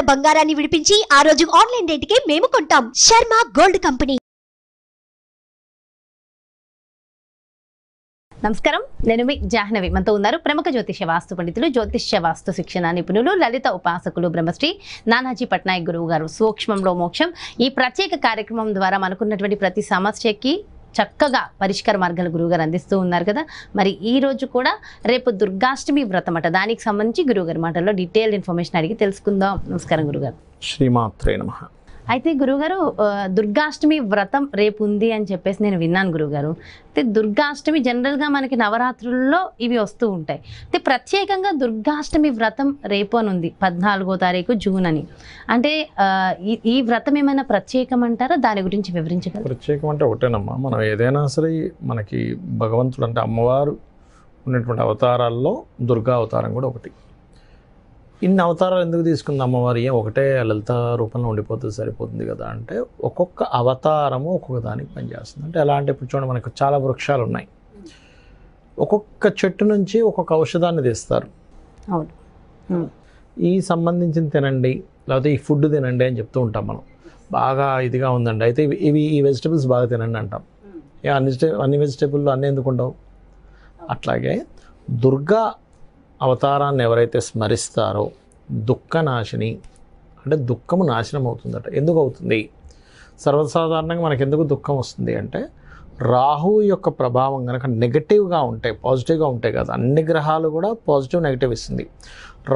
గ్రాముల బంగారాన్ని విడిపించి ఆ రోజు ఆన్లైన్ రేటుకే మేము కొంటాం. Sharma gold company. నమస్కారం, నేను మీ జాహ్నవి. మనతో ఉన్నారు ప్రముఖ జ్యోతిష్య వాస్తు పండితులు, జ్యోతిష్య వాస్తు శిక్షణ నిపుణులు, లలిత ఉపాసకులు బ్రహ్మశ్రీ నానాజీ పట్నాయక్ గురువు గారు. సూక్ష్మంలో మోక్షం ఈ ప్రత్యేక కార్యక్రమం ద్వారా మనకున్నటువంటి ప్రతి సమస్యకి చక్కగా పరిష్కార మార్గాలు గురువుగారు అందిస్తూ ఉన్నారు కదా. మరి ఈ రోజు కూడా రేపు దుర్గాష్టమి వ్రతం అట, దానికి సంబంధించి గురువుగారి మాటల్లో డీటెయిల్డ్ ఇన్ఫర్మేషన్ అడిగి తెలుసుకుందాం. నమస్కారం గురుగారు. శ్రీమాత్రే నమః. అయితే గురుగారు, దుర్గాష్టమి వ్రతం రేపు ఉంది అని చెప్పేసి నేను విన్నాను గురుగారు. అయితే దుర్గాష్టమి జనరల్గా మనకి నవరాత్రుల్లో ఇవి వస్తూ ఉంటాయి. అయితే ప్రత్యేకంగా దుర్గాష్టమి వ్రతం రేపు అని ఉంది, 14వ తారీఖు జూన్ అని. అంటే ఈ వ్రతం ఏమైనా ప్రత్యేకం అంటారా? దాని గురించి వివరించగలరు? ప్రత్యేకం అంటే ఒకటేనమ్మా, మనం ఏదైనా సరే మనకి భగవంతుడు అంటే అమ్మవారు ఉన్నటువంటి అవతారాల్లో దుర్గా అవతారం కూడా ఒకటి. ఇన్ని అవతారాలు ఎందుకు తీసుకుంది అమ్మవారి? ఒకటే లలిత రూపంలో ఉండిపోతుంది సరిపోతుంది కదా అంటే, ఒక్కొక్క అవతారము ఒక్కొక్క దానికి పనిచేస్తుంది. అంటే ఎలా అంటే, ఇప్పుడు చూడండి, మనకు చాలా వృక్షాలు ఉన్నాయి. ఒక్కొక్క చెట్టు నుంచి ఒక్కొక్క ఔషధాన్ని తీస్తారు. అవును. ఈ సంబంధించిన తినండి, లేకపోతే ఈ ఫుడ్ తినండి అని చెప్తూ ఉంటాం మనం. బాగా ఇదిగా ఉందండి, అయితే ఈ వెజిటబుల్స్ బాగా తినండి అంటాం. అన్ని వెజిటబుల్లో అన్నీ ఎందుకు ఉండవు? అట్లాగే దుర్గా అవతారాన్ని ఎవరైతే స్మరిస్తారో దుఃఖనాశిని, అంటే దుఃఖము నాశనం అవుతుందట. ఎందుకు అవుతుంది? సర్వసాధారణంగా మనకు ఎందుకు దుఃఖం వస్తుంది అంటే, రాహు యొక్క ప్రభావం కనుక నెగటివ్గా ఉంటాయి, పాజిటివ్గా ఉంటాయి కదా. అన్ని గ్రహాలు కూడా పాజిటివ్ నెగిటివ్ ఇస్తుంది.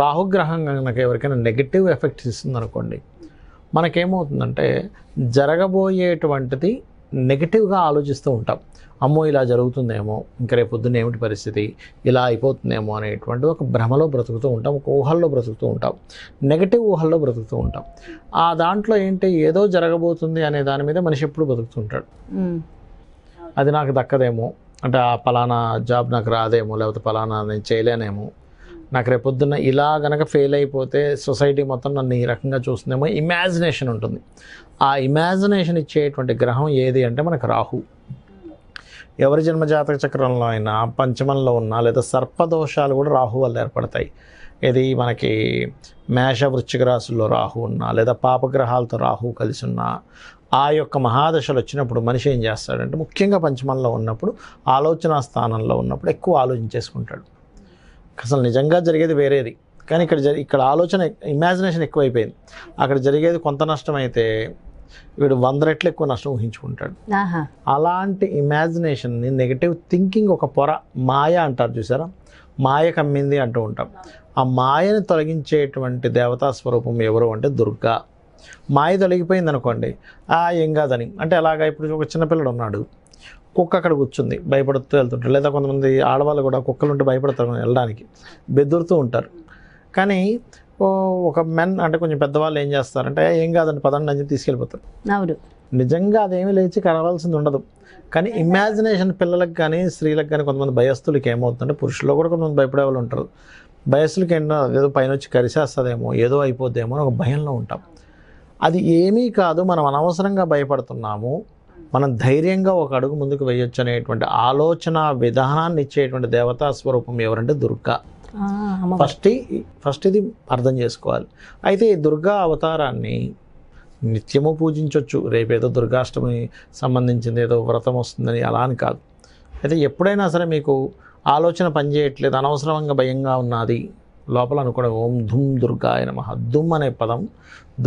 రాహుగ్రహం కనుక ఎవరికైనా నెగిటివ్ ఎఫెక్ట్స్ ఇస్తుంది అనుకోండి, మనకేమవుతుందంటే జరగబోయేటువంటిది నెగిటివ్గా ఆలోచిస్తూ ఉంటాం. అమ్మో ఇలా జరుగుతుందేమో, ఇంకా రేపు పొద్దున్న ఏమిటి పరిస్థితి, ఇలా అయిపోతుందేమో అనేటువంటి ఒక భ్రమలో బ్రతుకుతూ ఉంటాం, ఒక ఊహల్లో బ్రతుకుతూ ఉంటాం, నెగిటివ్ ఊహల్లో బ్రతుకుతూ ఉంటాం. ఆ దాంట్లో ఏంటి, ఏదో జరగబోతుంది అనే దాని మీద మనిషి ఎప్పుడు బ్రతుకుతుంటాడు. అది నాకు దక్కదేమో, అంటే ఆ పలానా జాబ్ నాకు రాదేమో, లేకపోతే పలానా నేను చేయలేనేమో, నాకు రేపు పొద్దున్న ఇలా గనక ఫెయిల్ అయిపోతే సొసైటీ మొత్తం నన్ను ఈ రకంగా చూస్తుందేమో, ఇమాజినేషన్ ఉంటుంది. ఆ ఇమాజినేషన్ ఇచ్చేటువంటి గ్రహం ఏది అంటే మనకు రాహు. ఎవరి జన్మజాతక చక్రంలో అయినా పంచమంలో ఉన్నా లేదా సర్పదోషాలు కూడా రాహు వల్ల ఏర్పడతాయి. ఇది మనకి మేష వృశ్చిక రాశుల్లో రాహు ఉన్నా, లేదా పాపగ్రహాలతో రాహు కలిసి ఉన్నా, ఆ యొక్క మహాదశలు వచ్చినప్పుడు మనిషి ఏం చేస్తాడంటే, ముఖ్యంగా పంచమంలో ఉన్నప్పుడు, ఆలోచన స్థానంలో ఉన్నప్పుడు ఎక్కువ ఆలోచించేసుకుంటాడు. అసలు నిజంగా జరిగేది వేరేది, కానీ ఇక్కడ ఆలోచన, ఇమాజినేషన్ ఎక్కువైపోయింది. అక్కడ జరిగేది కొంత నష్టం అయితే వీడు 100 రెట్లు ఎక్కువ నష్టం ఊహించుకుంటాడు. అలాంటి ఇమాజినేషన్ని, నెగిటివ్ థింకింగ్ ఒక పొర, మాయ అంటారు చూసారా, మాయ కమ్మింది అంటూ ఉంటాం. ఆ మాయని తొలగించేటువంటి దేవతా స్వరూపం ఎవరు అంటే దుర్గా. మాయ తొలగిపోయింది అనుకోండి, ఏం కాదని అంటే ఎలాగా, ఇప్పుడు ఒక చిన్నపిల్లడు ఉన్నాడు, కుక్క అక్కడ కూర్చుంది, భయపడుతూ వెళ్తుంటారు. లేదా కొంతమంది ఆడవాళ్ళు కూడా కుక్కలుంటే భయపడతారు వెళ్ళడానికి, బెదురుతూ ఉంటారు. కానీ ఒక మెన్ అంటే కొంచెం పెద్దవాళ్ళు ఏం చేస్తారంటే, ఏం కాదండి పదండి అని తీసుకెళ్ళిపోతారు. అవును, నిజంగా అదేమీ లేచి కలవాల్సింది ఉండదు. కానీ ఇమాజినేషన్ పిల్లలకు కానీ స్త్రీలకు కానీ, కొంతమంది భయస్థులకి ఏమవుతుందంటే, పురుషుల్లో కూడా కొంతమంది భయపడే వాళ్ళు ఉంటారు. భయస్థులకి ఏంటో ఏదో పైన వచ్చి కరిసేస్తుందేమో, ఏదో అయిపోద్దేమో అని ఒక భయంలో ఉంటాం. అది ఏమీ కాదు, మనం అనవసరంగా భయపడుతున్నాము, మనం ధైర్యంగా ఒక అడుగు ముందుకు వేయొచ్చు అనేటువంటి ఆలోచన విధానాన్ని ఇచ్చేటువంటి దేవతా స్వరూపం ఎవరంటే దుర్గా. ఫస్ట్ ఇది అర్థం చేసుకోవాలి. అయితే ఈ దుర్గా అవతారాన్ని నిత్యము పూజించవచ్చు. రేపేదో దుర్గాష్టమి సంబంధించింది ఏదో వ్రతం వస్తుందని అలా అని కాదు. అయితే ఎప్పుడైనా సరే మీకు ఆలోచన పనిచేయట్లేదు, అనవసరంగా భయంగా ఉన్నది లోపల అనుకోవడం, ఓం ధుమ్ దుర్గాయ నమః. దుమ్ అనే పదం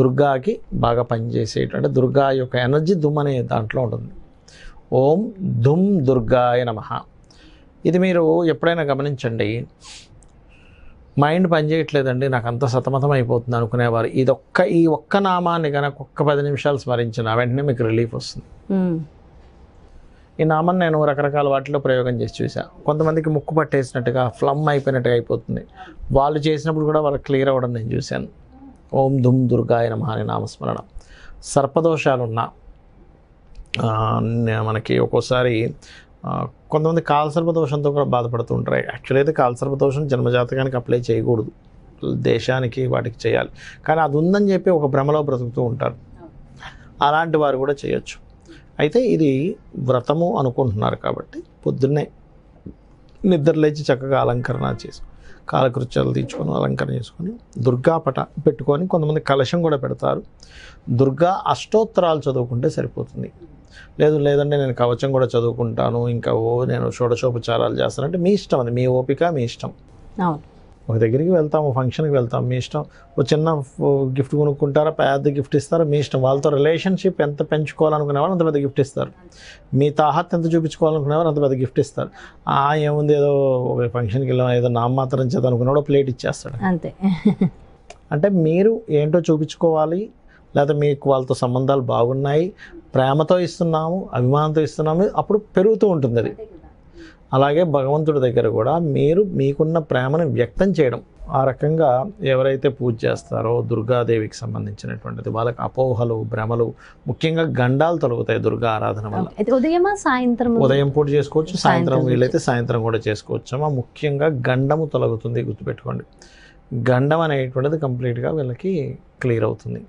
దుర్గాకి బాగా పనిచేసేటంటే, దుర్గా యొక్క ఎనర్జీ దుమ్ అనే దాంట్లో ఉంటుంది. ఓం ధుమ్ దుర్గాయ నమః. ఇది మీరు ఎప్పుడైనా గమనించండి, మైండ్ పనిచేయట్లేదండి, నాకు అంత సతమతం అయిపోతుంది అనుకునేవారు ఈ ఒక్క నామాన్ని కనుక ఒక్క 10 నిమిషాలు స్మరించిన వెంటనే మీకు రిలీఫ్ వస్తుంది. ఈ నామాన్ని నేను రకరకాల వాటిలో ప్రయోగం చేసి చూసాను. కొంతమందికి ముక్కు పట్టేసినట్టుగా, ఫ్లమ్ అయిపోయినట్టుగా అయిపోతుంది, వాళ్ళు చేసినప్పుడు కూడా వాళ్ళకి క్లియర్ అవ్వడం నేను చూశాను. ఓం ధుమ్ దుర్గాయ నమః అనే నామస్మరణ. సర్పదోషాలున్నా, మనకి ఒక్కోసారి కొంతమంది కాలసర్పదోషంతో కూడా బాధపడుతూ ఉంటారు. యాక్చువల్లీ అయితే కాలసర్పదోషం జన్మజాతకానికి అప్లై చేయకూడదు, దేశానికి వాటికి చేయాలి. కానీ అది ఉందని చెప్పి ఒక భ్రమలో బ్రతుకుతూ ఉంటారు. అలాంటి వారు కూడా చేయొచ్చు. అయితే ఇది వ్రతము అనుకుంటున్నారు కాబట్టి పొద్దున్నే నిద్ర లేచి చక్కగా అలంకరణ చేసి కాలకృత్యాలు తీర్చుకొని అలంకరణ చేసుకొని దుర్గా పట పెట్టుకొని కొంతమంది కలశం కూడా పెడతారు. దుర్గా అష్టోత్తరాలు చదువుకుంటే సరిపోతుంది. లేదంటే నేను కవచం కూడా చదువుకుంటాను, ఇంకా నేను షోడశోపచారాలు చేస్తానంటే మీ ఇష్టం, అది మీ ఓపిక, మీ ఇష్టం. అవును, ఒక దగ్గరికి వెళ్తాము, ఫంక్షన్కి వెళ్తాం, మీ ఇష్టం. ఒక చిన్న గిఫ్ట్ కొనుక్కుంటారా, పెద్ద గిఫ్ట్ ఇస్తారా, మీ ఇష్టం. వాళ్ళతో రిలేషన్షిప్ ఎంత పెంచుకోవాలనుకునే వాళ్ళు అంత పెద్ద గిఫ్ట్ ఇస్తారు. మీ తాహత్ ఎంత చూపించుకోవాలనుకునే వాళ్ళు అంత పెద్ద గిఫ్ట్ ఇస్తారు. ఏముంది, ఏదో ఒక ఫంక్షన్కి వెళ్ళాం, ఏదో నామమాత్రం చేద్దాం అనుకున్నాడు, ప్లేట్ ఇచ్చేస్తాడు. అంతే. అంటే మీరు ఏంటో చూపించుకోవాలి, లేకపోతే మీకు వాళ్ళతో సంబంధాలు బాగున్నాయి, ప్రేమతో ఇస్తున్నాము, అభిమానంతో ఇస్తున్నాము, అప్పుడు పెరుగుతూ ఉంటుంది అది. అలాగే భగవంతుడి దగ్గర కూడా మీరు మీకున్న ప్రేమను వ్యక్తం చేయడం. ఆ రకంగా ఎవరైతే పూజ చేస్తారో దుర్గాదేవికి సంబంధించినటువంటిది వాళ్ళకి అపోహలు, భ్రమలు, ముఖ్యంగా గండాలు తొలగుతాయి దుర్గా ఆరాధన వల్ల. ఉదయమా సాయంత్రం? ఉదయం పూట చేసుకోవచ్చు, సాయంత్రం వీలైతే సాయంత్రం కూడా చేసుకోవచ్చు. ముఖ్యంగా గండము తొలగుతుంది, గుర్తుపెట్టుకోండి. గండం అనేటువంటిది కంప్లీట్గా వీళ్ళకి క్లియర్ అవుతుంది,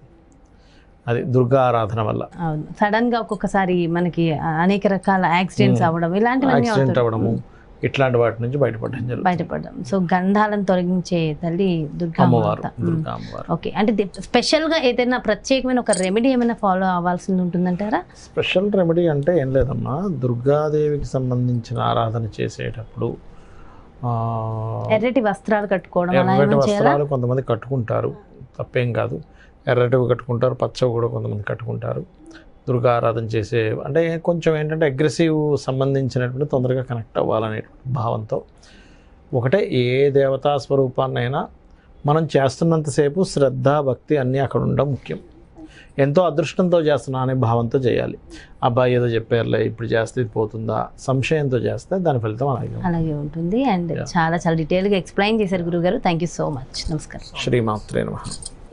అది దుర్గా ఆరాధన వల్ల. అవును, సడన్ గా ఒక్కొక్కసారి మనకి అనేక రకాల యాక్సిడెంట్స్ అవ్వడం, యాక్సిడెంట్ అవ్వడము, ఇట్లాంటి వాటి నుంచి బయటపడడం. సో గంధాలను తొలగించే తల్లి దుర్గా అమ్మవారు. ఓకే, అంటే స్పెషల్ గా ఏదైనా ప్రత్యేకమైన ఒక రెమెడీ ఏమైనా ఫాలో అవ్వాల్సి ఉంటుందంటారా? స్పెషల్ రెమెడీ అంటే ఏం లేదమ్మా, దుర్గాదేవికి సంబంధించిన ఆరాధన చేసేటప్పుడు ఎర్రటి వస్త్రాలు కట్టుకోవడం, ఎర్రటి వస్త్రాలు కొంతమంది కట్టుకుంటారు, తప్పేం కాదు. ఎర్రటివి కట్టుకుంటారు, పచ్చవి కూడా కొంతమంది కట్టుకుంటారు. దుర్గా ఆరాధన చేసే అంటే కొంచెం ఏంటంటే అగ్రెసివ్ సంబంధించినటువంటి తొందరగా కనెక్ట్ అవ్వాలనే భావంతో ఒకటే ఏ దేవతా స్వరూపాన్నైనా మనం చేస్తున్నంతసేపు శ్రద్ధ, భక్తి అన్నీ అక్కడ ఉండడం ముఖ్యం. ఎంతో అదృష్టంతో చేస్తున్నా అనే భావంతో చేయాలి. అబ్బాయి ఏదో చెప్పారులే ఇప్పుడు చేస్తే ఇది పోతుందా, సంశయంతో చేస్తే దాని ఫలితం అలాగే ఉంటుంది. అండ్ చాలా డీటెయిల్గా ఎక్స్ప్లెయిన్ చేశారు గురుగారు. Thank you so much. నమస్కారం. శ్రీమాత్రే నమః.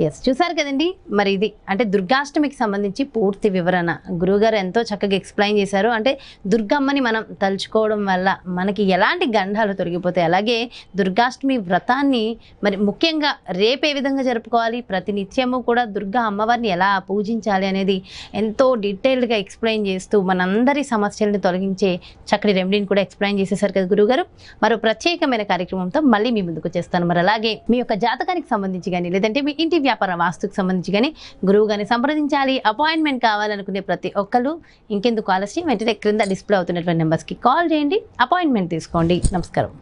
ఎస్, చూసారు కదండి. మరి ఇది అంటే దుర్గాష్టమికి సంబంధించి పూర్తి వివరణ గురువుగారు ఎంతో చక్కగా ఎక్స్ప్లెయిన్ చేశారు. అంటే దుర్గమ్మని మనం తలుచుకోవడం వల్ల మనకి ఎలాంటి గండాలు తొలగిపోతాయి, అలాగే దుర్గాష్టమి వ్రతాన్ని మరి ముఖ్యంగా రేపు ఏ విధంగా జరుపుకోవాలి, ప్రతి నిత్యము కూడా దుర్గా అమ్మవారిని ఎలా పూజించాలి అనేది ఎంతో డీటెయిల్డ్గా ఎక్స్ప్లెయిన్ చేస్తూ మనందరి సమస్యలను తొలగించే చక్కటి రెమెడీని కూడా ఎక్స్ప్లెయిన్ చేసేసారు కదా గురువుగారు. మరో ప్రత్యేకమైన కార్యక్రమంతో మళ్ళీ మీ ముందుకు వచ్చేస్తాను. మరి అలాగే మీ యొక్క జాతకానికి సంబంధించి కానీ, లేదంటే మీ ఇంటి వ్యాపార వాస్తుకు సంబంధించి కానీ గురువు గారిని సంప్రదించాలి, అపాయింట్మెంట్ కావాలనుకునే ప్రతి ఒక్కరు ఇంకెందుకు ఆలస్యం, వెంటనే క్రింద డిస్ప్లే అవుతున్నటువంటి నెంబర్స్కి కాల్ చేయండి, అపాయింట్మెంట్ తీసుకోండి. నమస్కారం.